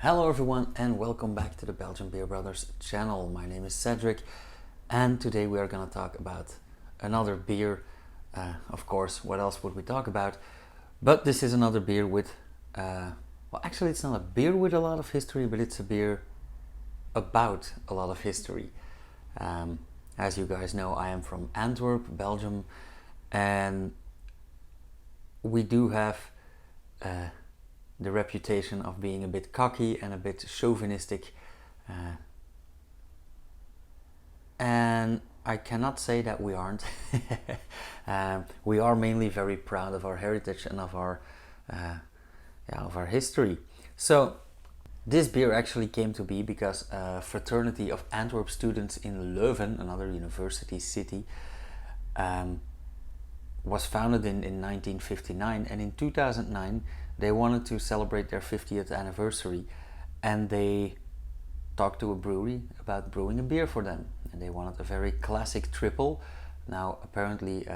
Hello everyone and welcome back to the Belgian Beer Brothers channel. My name is Cedric and today we are going to talk about another beer. Of course, what else would we talk about? But this is another beer with, well actually it's not a beer with a lot of history, but it's a beer about a lot of history. As you guys know, I am from Antwerp, Belgium, and we do have the reputation of being a bit cocky and a bit chauvinistic, and I cannot say that we aren't. We are mainly very proud of our heritage and of our history. So this beer actually came to be because a fraternity of Antwerp students in Leuven, another university city, was founded in 1959, and in 2009 they wanted to celebrate their 50th anniversary, and they talked to a brewery about brewing a beer for them, and they wanted a very classic triple. Now apparently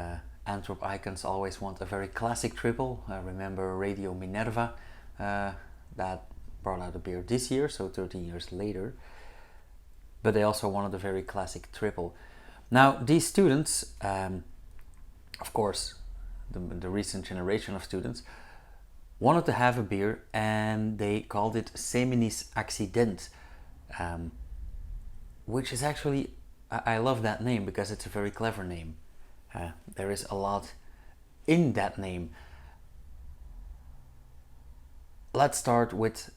Antwerp icons always want a very classic triple. I remember Radio Minerva that brought out a beer this year, so 13 years later, but they also wanted a very classic triple. Now these students, of course the recent generation of students, wanted to have a beer, and they called it Semini's AKSIEdent, which is actually, I love that name because it's a very clever name. There is a lot in that name. Let's start with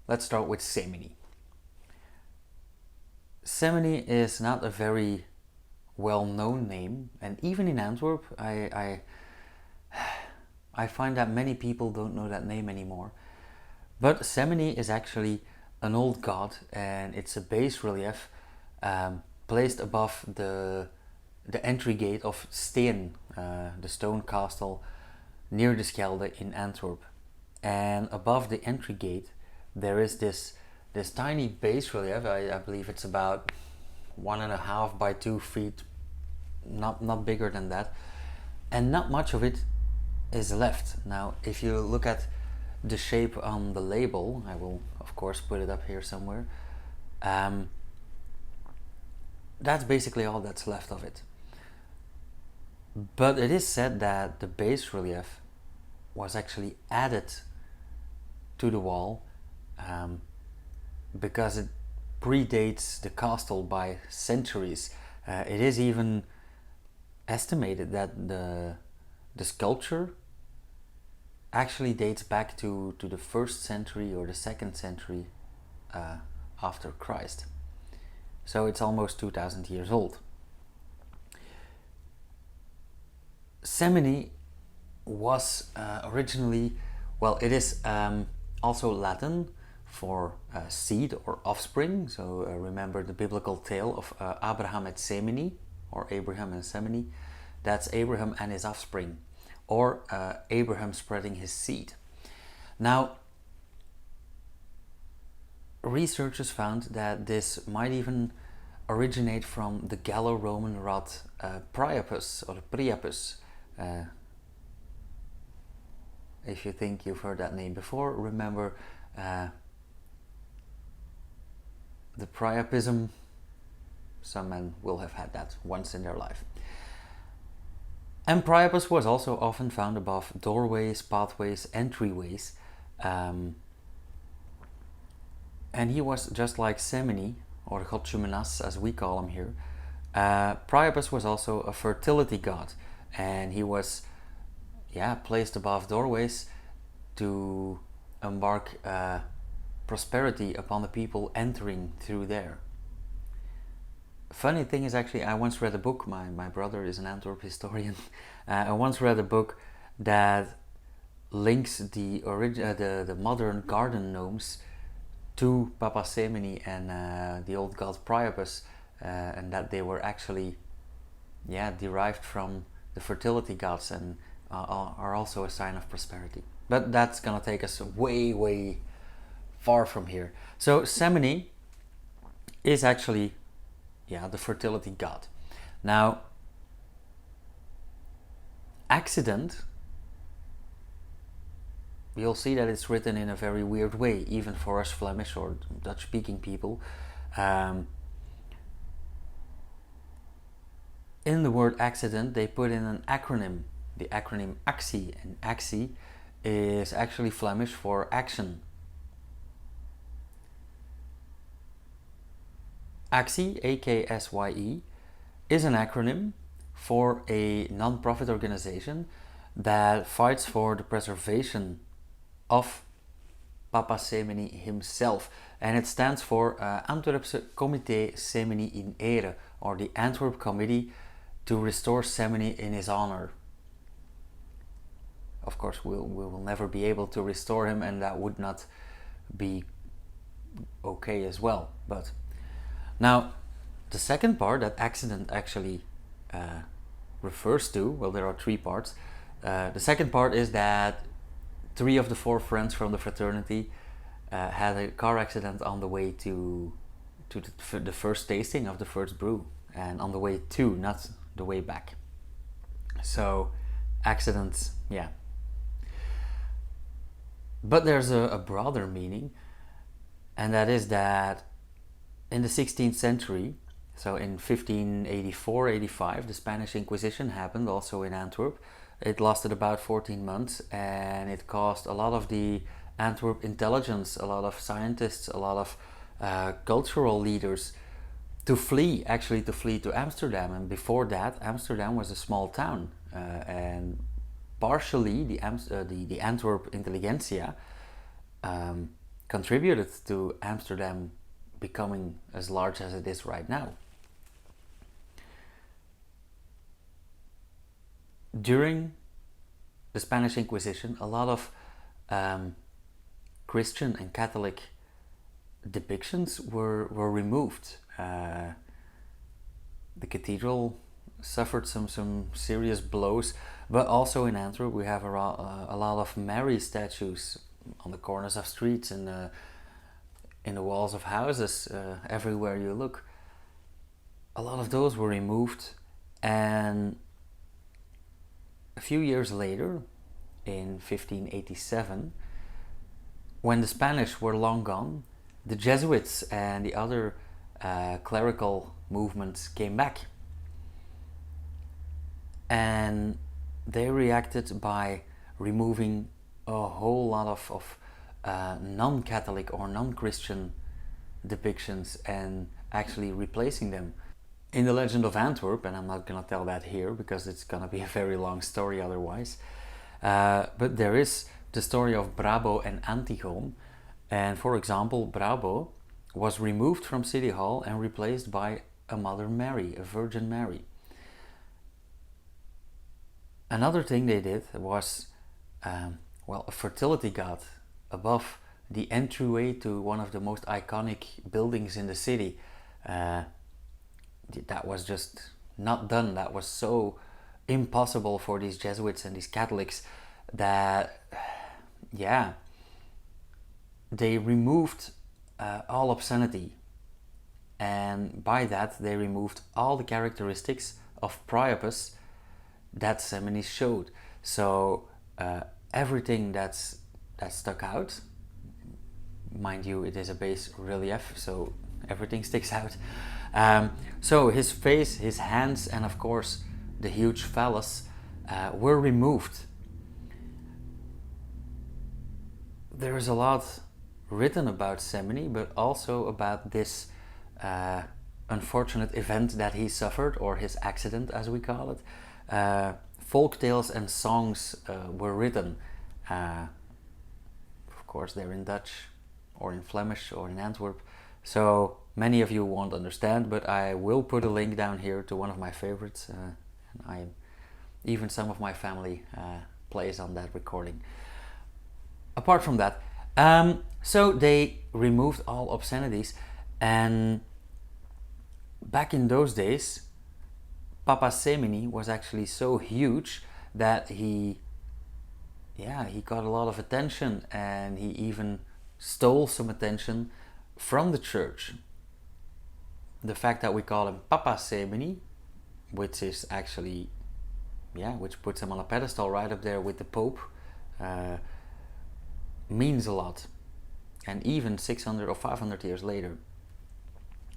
Semini. Semini is not a very well-known name, and even in Antwerp I find that many people don't know that name anymore. But Semini is actually an old god, and it's a bas relief placed above the entry gate of Steen, the stone castle near the Schelde in Antwerp. And above the entry gate there is this tiny bas relief. I believe it's about 1.5 by 2 feet, not bigger than that, and not much of it is left. Now if you look at the shape on the label, I will of course put it up here somewhere, that's basically all that's left of it. But it is said that the bas relief was actually added to the wall because it predates the castle by centuries. It is even estimated that the sculpture actually dates back to the 1st century or the 2nd century after Christ. So it's almost 2000 years old. Semini was originally, well, it is also Latin for seed or offspring. So remember the biblical tale of Abraham and Semini, or Abraham and Semini. That's Abraham and his offspring, or Abraham spreading his seed. Now, researchers found that this might even originate from the Gallo-Roman rod Priapus, or Priapus. If you think you've heard that name before, remember the Priapism. Some men will have had that once in their life. And Priapus was also often found above doorways, pathways, entryways, and he was just like Semini, or Godchumenas as we call him here. Priapus was also a fertility god, and he was placed above doorways to embark prosperity upon the people entering through there. Funny thing is, actually, I once read a book, my brother is an Antwerp historian, I once read a book that links the modern garden gnomes to Papa Semini and the old god Priapus, and that they were actually derived from the fertility gods and are also a sign of prosperity. But that's gonna take us way far from here. So Semini is actually the fertility god. Now AKSIEdent you'll see that it's written in a very weird way, even for us Flemish or Dutch speaking people. In the word accident, they put in an acronym, the acronym AKSIE, and AKSIE is actually Flemish for action. AKSIE, AKSIE, is an acronym for a non-profit organization that fights for the preservation of Papa Semini himself, and it stands for Antwerpse Comité Semini in Ere, or the Antwerp Committee to restore Semini in his honor. Of course, we will never be able to restore him, and that would not be okay as well. But now, the second part that accident actually refers to, well, there are three parts. The second part is that 3 of the 4 friends from the fraternity had a car accident on the way to the first tasting of the first brew, and on the way to, not the way back. So, accidents, yeah. But there's a broader meaning, and that is that in the 16th century, so in 1584-85, the Spanish Inquisition happened also in Antwerp. It lasted about 14 months, and it caused a lot of the Antwerp intelligence, a lot of scientists, a lot of cultural leaders to flee to Amsterdam. And before that, Amsterdam was a small town, and partially the Antwerp intelligentsia contributed to Amsterdam becoming as large as it is right now. During the Spanish Inquisition, a lot of Christian and Catholic depictions were removed. The cathedral suffered some serious blows, but also in Antwerp we have a lot of Mary statues on the corners of streets and in the walls of houses, everywhere you look. A lot of those were removed, and a few years later, in 1587, when the Spanish were long gone, the Jesuits and the other clerical movements came back, and they reacted by removing a whole lot of non-Catholic or non-Christian depictions and actually replacing them. In the legend of Antwerp, and I'm not going to tell that here because it's going to be a very long story otherwise, but there is the story of Brabo and Antigoon, and for example, Brabo was removed from City Hall and replaced by a Mother Mary, a Virgin Mary. Another thing they did was, a fertility god above the entryway to one of the most iconic buildings in the city. That was just not done. That was so impossible for these Jesuits and these Catholics that, they removed all obscenity, and by that they removed all the characteristics of Priapus that Semini showed. So everything that stuck out, mind you, it is a bas relief, so everything sticks out. So his face, his hands, and of course the huge phallus were removed. There is a lot written about Semini, but also about this unfortunate event that he suffered, or his accident as we call it. Folk tales and songs were written. Of course, they're in Dutch or in Flemish or in Antwerp, so many of you won't understand, but I will put a link down here to one of my favorites, and even some of my family plays on that recording. Apart from that, so they removed all obscenities, and back in those days, Papa Semini was actually so huge that he got a lot of attention, and he even stole some attention from the church. The fact that we call him Papa Semini, which is actually, which puts him on a pedestal right up there with the Pope, means a lot. And even 600 or 500 years later,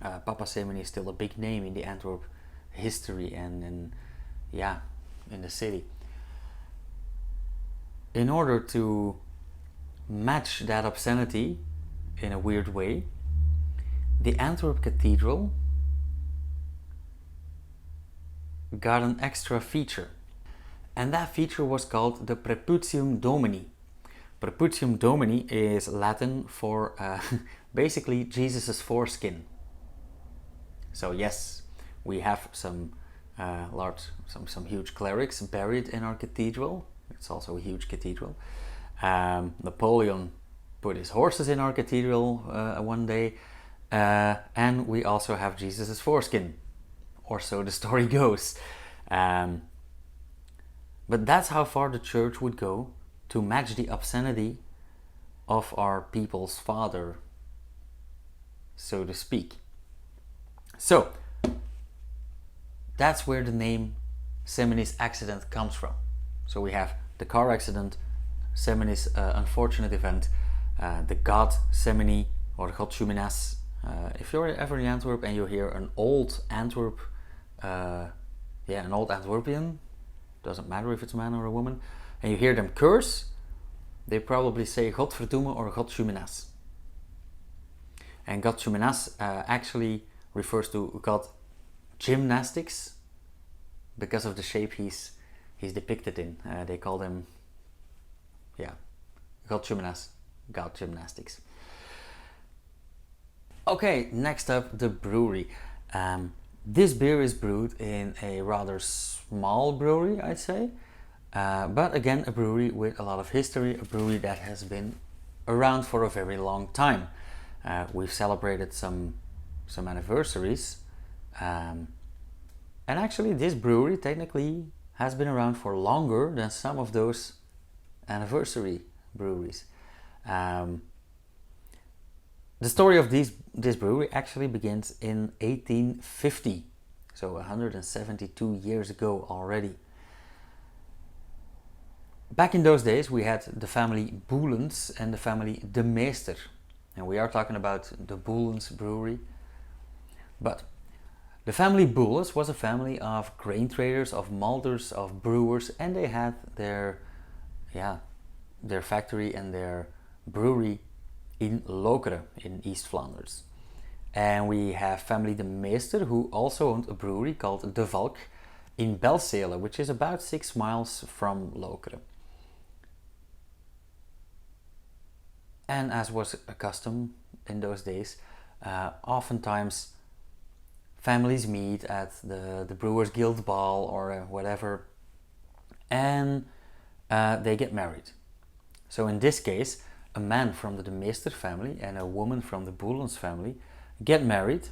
Papa Semini is still a big name in the Antwerp history and in the city. In order to match that obscenity in a weird way, the Antwerp Cathedral got an extra feature. And that feature was called the Preputium Domini. Preputium Domini is Latin for basically Jesus' foreskin. So yes, we have some huge clerics buried in our cathedral. It's also a huge cathedral. Napoleon put his horses in our cathedral one day, and we also have Jesus' foreskin, or so the story goes. But that's how far the church would go to match the obscenity of our people's father, so to speak. So that's where the name Semini's accident comes from. So we have the car accident, Semini's unfortunate event, the god Semini or god Chuminas. If you're ever in Antwerp and you hear an old Antwerp, an old Antwerpian, doesn't matter if it's a man or a woman, and you hear them curse, they probably say Godverdomme or God Chuminas. And God Chuminas actually refers to God Gymnastics because of the shape he's depicted in. They call him, God Chuminas, God Gymnastics. Okay, next up, the brewery. This beer is brewed in a rather small brewery, I'd say. But again, a brewery with a lot of history, a brewery that has been around for a very long time. We've celebrated some anniversaries. And actually, this brewery technically has been around for longer than some of those anniversary breweries. The story of this brewery actually begins in 1850, so 172 years ago already. Back in those days, we had the family Boelens and the family De Meester. And we are talking about the Boelens brewery. But the family Boelens was a family of grain traders, of malters, of brewers, and they had their factory and their brewery in Lokeren in East Flanders. And we have family De Meester, who also owned a brewery called De Valk in Belzele, which is about 6 miles from Lokeren. And as was a custom in those days, oftentimes families meet at the Brewers Guild ball or whatever, and they get married. So in this case, a man from the De Meester family and a woman from the Boelens family get married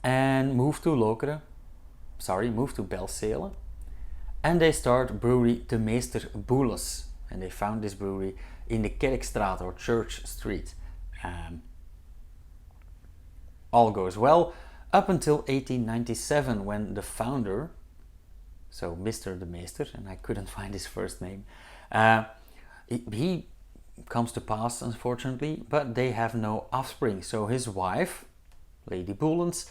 and move to Belzele, and they start brewery De Meester Boelens, and they found this brewery in the Kerkstraat or Church Street. All goes well up until 1897, when the founder, so Mr. De Meester, and I couldn't find his first name, he comes to pass, unfortunately, but they have no offspring. So his wife, Lady Boelens,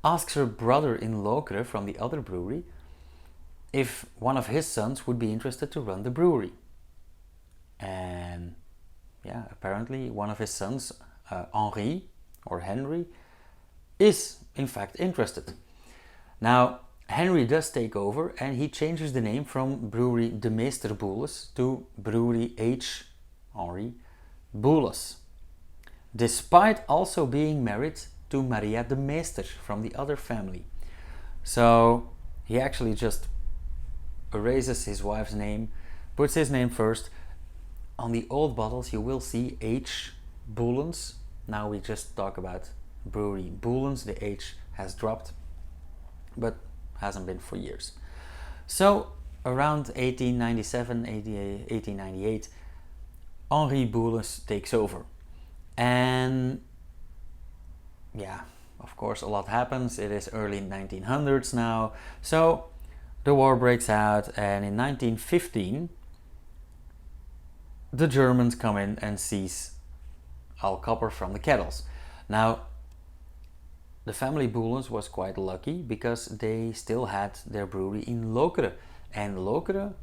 asks her brother in Lokeren from the other brewery if one of his sons would be interested to run the brewery. And apparently one of his sons, Henri or Henry, is in fact interested. Now, Henry does take over and he changes the name from Brewery De Meester Boelens to Brewery H. Henri Boelens, despite also being married to Maria De Meester from the other family. So he actually just erases his wife's name, puts his name first. On the old bottles you will see H. Boelens. Now we just talk about Brewery Boelens. The H has dropped, but hasn't been for years. So around 1897, 1898, Henri Boelens takes over. And of course a lot happens. It is early 1900s now. So the war breaks out, and in 1915 the Germans come in and seize all copper from the kettles. Now, the family Boelens was quite lucky because they still had their brewery in Lokeren, and Lokeren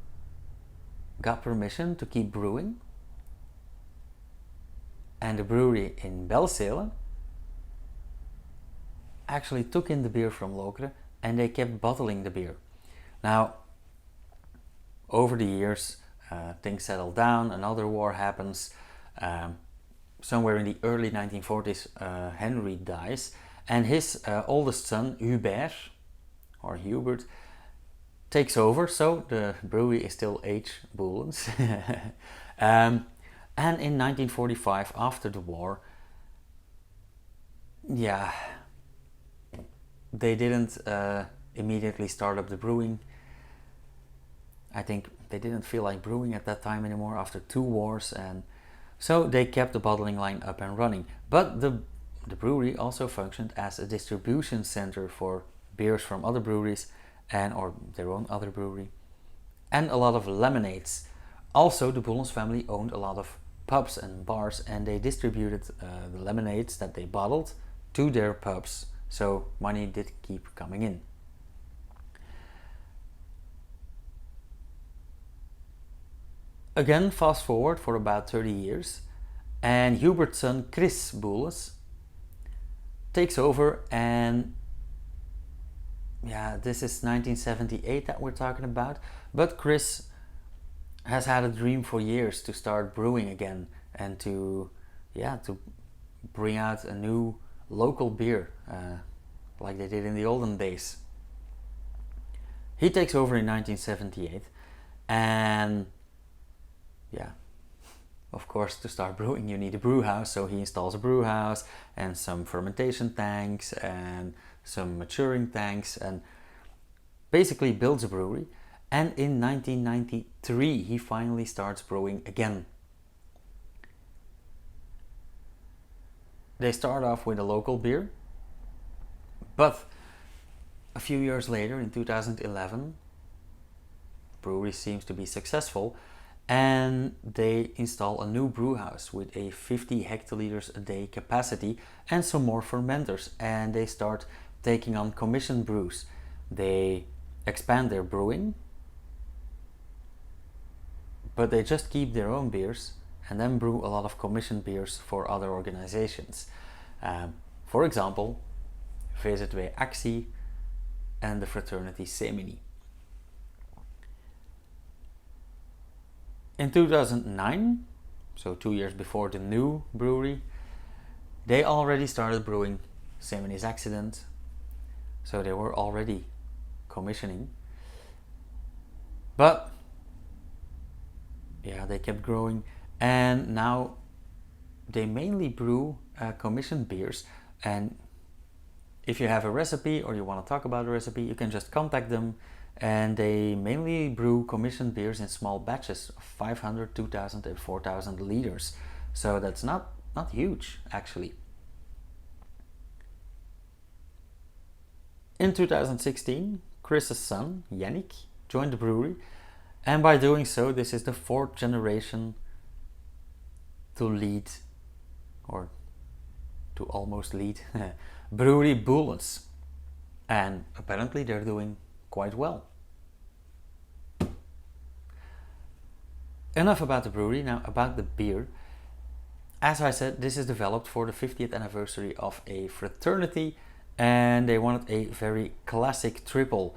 got permission to keep brewing, and the brewery in Belzele actually took in the beer from Lokeren and they kept bottling the beer. Now, over the years, things settle down, another war happens. Somewhere in the early 1940s, Henry dies, and his oldest son, Hubert, takes over, so the brewery is still H. Boelens. And in 1945, after the war, they didn't immediately start up the brewing. I think they didn't feel like brewing at that time anymore after 2 wars, and so they kept the bottling line up and running. But the brewery also functioned as a distribution center for beers from other breweries or their own other brewery, and a lot of lemonades. Also, the Boelens family owned a lot of pubs and bars, and they distributed the lemonades that they bottled to their pubs, so money did keep coming in. Again, fast forward for about 30 years, and Hubert's son Chris Boelens takes over, and this is 1978 that we're talking about, but Chris has had a dream for years to start brewing again and to bring out a new local beer like they did in the olden days. He takes over in 1978, and of course, to start brewing you need a brew house, so he installs a brew house and some fermentation tanks and some maturing tanks, and basically builds a brewery. And in 1993 he finally starts brewing again. They start off with a local beer, but a few years later, in 2011, brewery seems to be successful, and they install a new brew house with a 50 hectoliters a day capacity and some more fermenters, and they start taking on commission brews. They expand their brewing, but they just keep their own beers and then brew a lot of commission beers for other organizations. For example, VZW AKSIEdent and the fraternity Semini. In 2009, so 2 years before the new brewery, they already started brewing Semini's AKSIEdent, so they were already commissioning. But they kept growing, and now they mainly brew commission beers. And if you have a recipe or you want to talk about a recipe, you can just contact them, and they mainly brew commission beers in small batches of 500, 2000 and 4000 liters. So that's not huge actually. In 2016, Chris's son, Yannick, joined the brewery, and by doing so, this is the 4th generation to lead, or to almost lead, Brewery Boelens. And apparently they're doing quite well. Enough about the brewery, now about the beer. As I said, this is developed for the 50th anniversary of a fraternity, and they wanted a very classic triple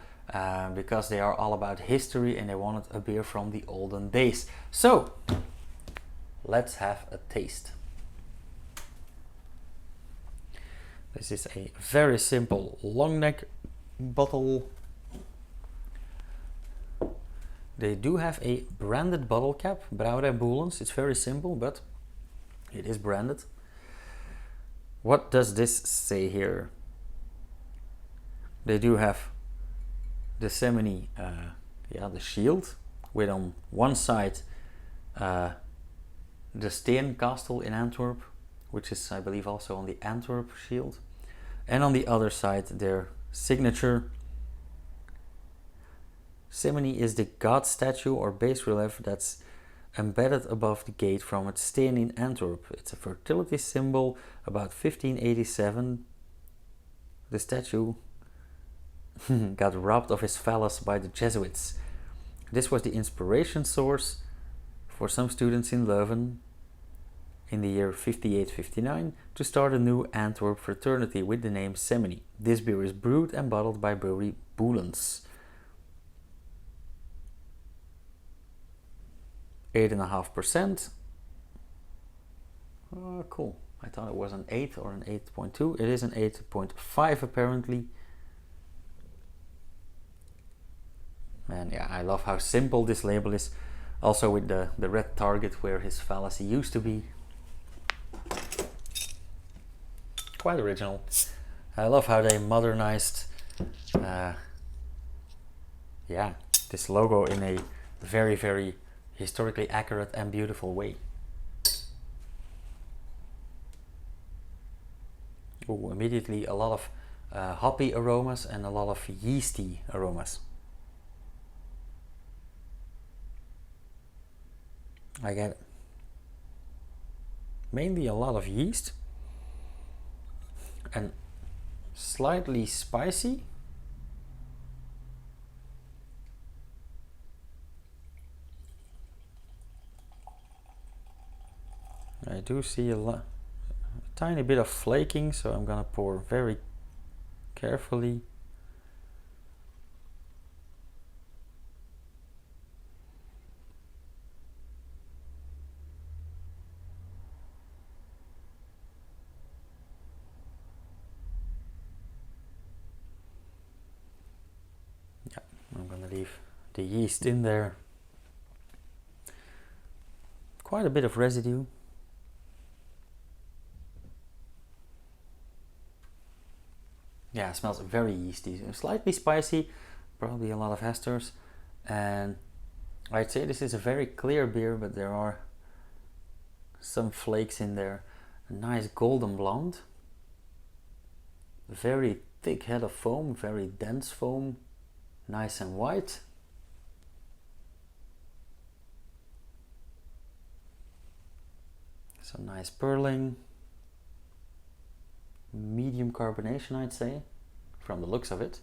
because they are all about history, and they wanted a beer from the olden days. So let's have a taste. This is a very simple long neck bottle. They do have a branded bottle cap, Brewery Boelens. It's very simple, but it is branded. What does this say here? They do have the Semini, the shield, with on one side the Steenkastel in Antwerp, which is, I believe, also on the Antwerp shield, and on the other side their signature. Semini is the god statue or bas relief that's embedded above the gate from its stain in Antwerp. It's a fertility symbol. About 1587, the statue got robbed of his phallus by the Jesuits. This was the inspiration source for some students in Leuven in the year 58-59 to start a new Antwerp fraternity with the name Semini. This beer is brewed and bottled by Brewery Boelens. 8.5%. Oh, cool. I thought it was an 8 or an 8.2. It is an 8.5 apparently. And yeah, I love how simple this label is. Also with the red target where his fallacy used to be. Quite original. I love how they modernized this logo in a very, very historically accurate and beautiful way. Ooh, immediately a lot of hoppy aromas and a lot of yeasty aromas. I get mainly a lot of yeast and slightly spicy. I do see a tiny bit of flaking, so I'm gonna pour very carefully. Yeah, I'm gonna leave the yeast in there. Quite a bit of residue. Yeah, it smells very yeasty, slightly spicy, probably a lot of esters, and I'd say this is a very clear beer, but there are some flakes in there. A nice golden blonde, very thick head of foam, very dense foam, nice and white. Some nice purling. Medium carbonation, I'd say, from the looks of it.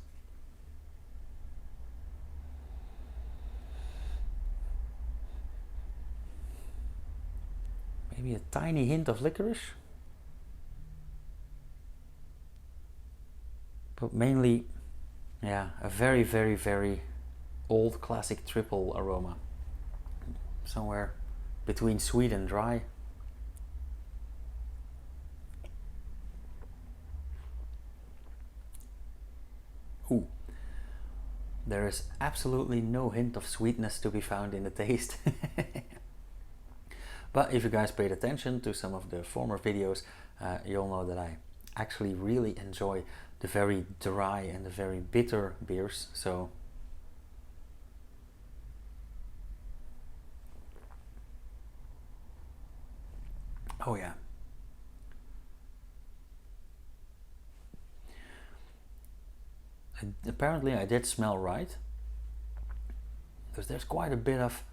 Maybe a tiny hint of licorice, but mainly, yeah, a very, very, very old classic triple aroma. Somewhere between sweet and dry. Ooh. There is absolutely no hint of sweetness to be found in the taste. But if you guys paid attention to some of the former videos, you'll know that I actually really enjoy the very dry and the very bitter beers. So oh yeah. Apparently I did smell right, because there's quite a bit of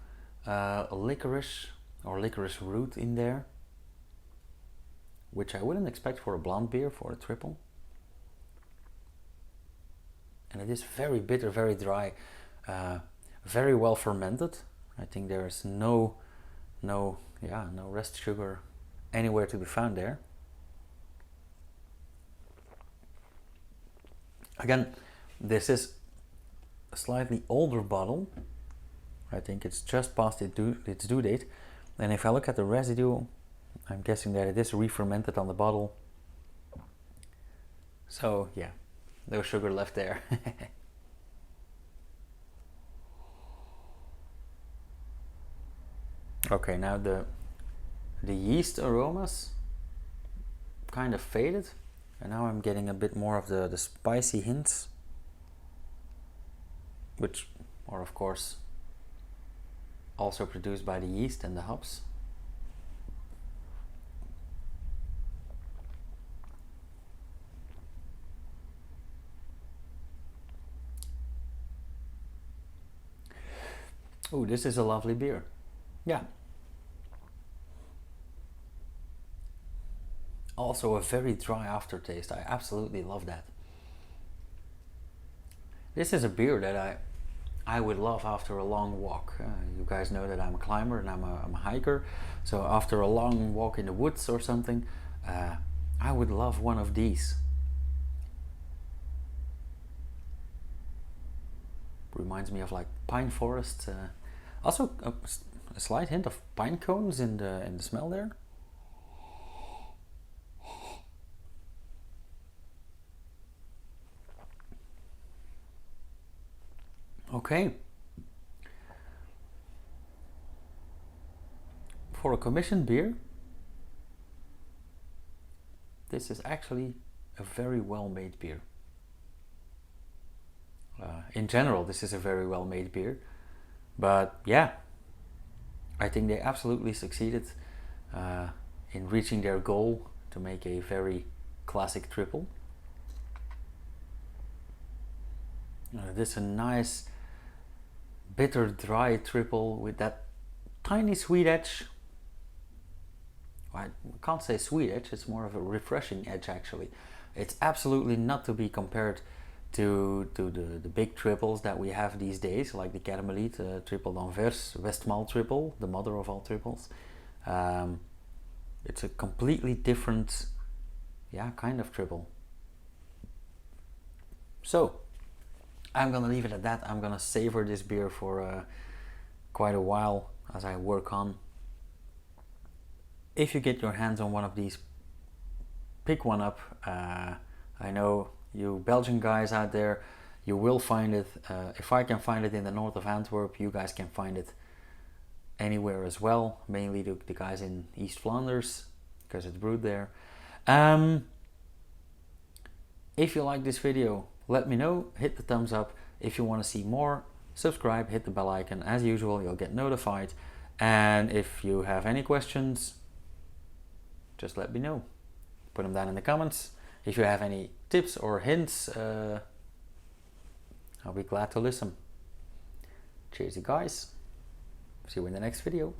licorice or licorice root in there, which I wouldn't expect for a blonde beer, for a triple. And it is very bitter, very dry, very well fermented. I think there is no rest sugar anywhere to be found there. Again, this is a slightly older bottle. I think it's just past its due date. And if I look at the residue, I'm guessing that it is re-fermented on the bottle. So yeah, no sugar left there. Okay, now the yeast aromas kind of faded, and now I'm getting a bit more of the spicy hints, which are of course also produced by the yeast and the hops. Oh, this is a lovely beer. Yeah, Also a very dry aftertaste. I absolutely love that. This is a beer that I would love after a long walk. You guys know that I'm a climber and I'm a hiker, so after a long walk in the woods or something, I would love one of these. Reminds me of like pine forest. Also a slight hint of pine cones in the smell there. Okay. For a commissioned beer, this is actually a very well made beer. In general, this is a very well made beer, but yeah, I think they absolutely succeeded in reaching their goal to make a very classic triple. This is a nice bitter dry triple with that tiny sweet edge. I can't say sweet edge, it's more of a refreshing edge actually. It's absolutely not to be compared to the big triples that we have these days, like the Carmelite Triple d'Anvers, Westmalle triple, the mother of all triples. It's a completely different, kind of triple. So I'm gonna leave it at that. I'm gonna savor this beer for quite a while as I work on. If you get your hands on one of these, pick one up. I know you Belgian guys out there, you will find it. If I can find it in the north of Antwerp, you guys can find it anywhere as well. Mainly the guys in East Flanders, because it's brewed there. If you like this video, let me know. Hit the thumbs up. If you want to see more, subscribe, hit the bell icon. As usual, you'll get notified. And if you have any questions, just let me know. Put them down in the comments. If you have any tips or hints, I'll be glad to listen. Cheers, you guys. See you in the next video.